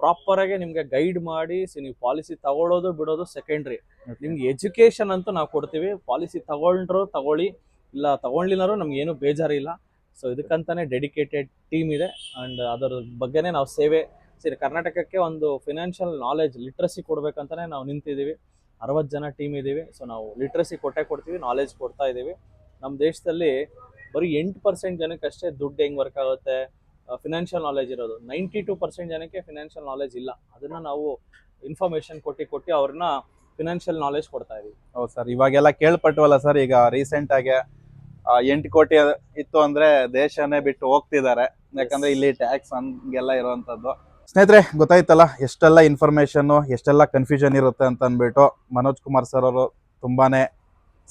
S2: ಪ್ರಾಪರ್ ಆಗಿ ನಿಮ್ಗೆ ಗೈಡ್ ಮಾಡಿ, ನೀವು ಪಾಲಿಸಿ ತಗೊಳ್ಳೋದು ಬಿಡೋದು ಸೆಕೆಂಡ್ರಿ. ನಿಮ್ಗೆ ಎಜುಕೇಶನ್ ಅಂತೂ ನಾವು ಕೊಡ್ತೀವಿ. ಪಾಲಿಸಿ ತಗೊಂಡ್ರು ತಗೊಳ್ಳಿ, ಇಲ್ಲ ತಗೊಳ್ಳಿನಾರು ನಮ್ಗೆ ಏನು ಬೇಜಾರಿಲ್ಲ. ಸೊ ಇದಕ್ಕಂತಾನೆ ಡೆಡಿಕೇಟೆಡ್ ಟೀಮ್ ಇದೆ. ಅಂಡ್ ಅದರ ಬಗ್ಗೆನೇ ನಾವು ಸೇವೆ ಕರ್ನಾಟಕಕ್ಕೆ ಒಂದು ಫಿನಾನ್ಷಿಯಲ್ ನಾಲೆಜ್ ಲಿಟ್ರಸಿ ಕೊಡ್ಬೇಕಂತಾನೆ ನಾವು ನಿಂತಿದ್ದೀವಿ. 60 ಜನ ಟೀಮ್ ಇದ್ದೀವಿ. ಸೊ ನಾವು ಲಿಟ್ರಸಿ ಕೊಡ್ತೀವಿ, ನಾಲೆಜ್ ಕೊಡ್ತಾ ಇದ್ದೀವಿ. ನಮ್ಮ ದೇಶದಲ್ಲಿ ಬರೀ 8% ಜನಕ್ಕೆ ಅಷ್ಟೇ ದುಡ್ಡು ಹೆಂಗೆ ವರ್ಕ್ ಆಗುತ್ತೆ, ಫಿನಾನ್ಷಿಯಲ್ ನಾಲೆಜ್ ಇರೋದು. 92% ಜನಕ್ಕೆ ಫಿನಾನ್ಷಿಯಲ್ ನಾಲೆಜ್ ಇಲ್ಲ. ಅದನ್ನ ನಾವು ಇನ್ಫಾರ್ಮೇಶನ್ ಕೊಟ್ಟು ಅವ್ರನ್ನ ಫಿನಾನ್ಷಿಯಲ್ ನಾಲೆಜ್ ಕೊಡ್ತಾ ಇದೀವಿ.
S1: ಹೌದು ಸರ್. ಇವಾಗೆಲ್ಲ ಕೇಳ್ಪಟ್ವಲ್ಲ ಸರ್, ಈಗ ರೀಸೆಂಟ್ ಆಗಿ 8 ಕೋಟಿ ಇತ್ತು ಅಂದ್ರೆ ದೇಶನೇ ಬಿಟ್ಟು ಹೋಗ್ತಿದ್ದಾರೆ, ಯಾಕಂದ್ರೆ ಇಲ್ಲಿ ಟ್ಯಾಕ್ಸ್ ಹಂಗೆಲ್ಲ ಇರುವಂತದ್ದು. ಸ್ನೇಹಿತರೆ, ಗೊತ್ತಾಯ್ತಲ್ಲ ಎಷ್ಟೆಲ್ಲ ಇನ್ಫಾರ್ಮೇಶನ್, ಎಷ್ಟೆಲ್ಲ ಕನ್ಫ್ಯೂಷನ್ ಇರುತ್ತೆ ಅಂತ ಅಂದ್ಬಿಟ್ಟು ಮನೋಜ್ ಕುಮಾರ್ ಸರ್ ಅವರು ತುಂಬಾನೇ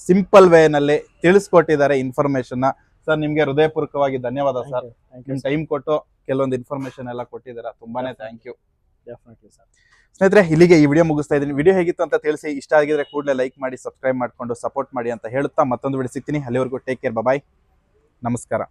S1: ಸಿಂಪಲ್ ವೇನಲ್ಲಿ ತಿಳಿಸ್ಕೊಟ್ಟಿದ್ದಾರೆ ಇನ್ಫಾರ್ಮೇಶನ್. ಸರ್ ನಿಮ್ಗೆ ಹೃದಯಪೂರ್ವಕವಾಗಿ ಧನ್ಯವಾದ ಸರ್. ನಿಮ್ ಟೈಮ್ ಕೊಟ್ಟು ಕೆಲವೊಂದು ಇನ್ಫಾರ್ಮೇಶನ್ ಎಲ್ಲ ಕೊಟ್ಟಿದ್ದೀರಾ, ತುಂಬಾನೇ ಥ್ಯಾಂಕ್ ಯು.
S2: Definitely sir.
S1: ಸ್ನೇಹಿತರೆ, ಇಲ್ಲಿಗೆ ಈ ವಿಡಿಯೋ ಮುಗಿಸ್ತಾ ಇದ್ದೀನಿ. ವಿಡಿಯೋ ಹೇಗಿತ್ತು ಅಂತ ತಿಳಿಸಿ. ಇಷ್ಟ ಆಗಿದ್ರೆ ಕೂಡಲೇ ಲೈಕ್ ಮಾಡಿ, ಸಬ್ಸ್ಕ್ರೈಬ್ ಮಾಡ್ಕೊಂಡು ಸಪೋರ್ಟ್ ಮಾಡಿ ಅಂತ ಹೇಳುತ್ತಾ ಮತ್ತೊಂದು ವಿಡಿಯೋ ಸಿಗ್ತೀನಿ. ಅಲ್ಲಿವರೆಗೂ ಟೇಕ್ ಕೇರ್, ಬಾಯ್, ನಮಸ್ಕಾರ.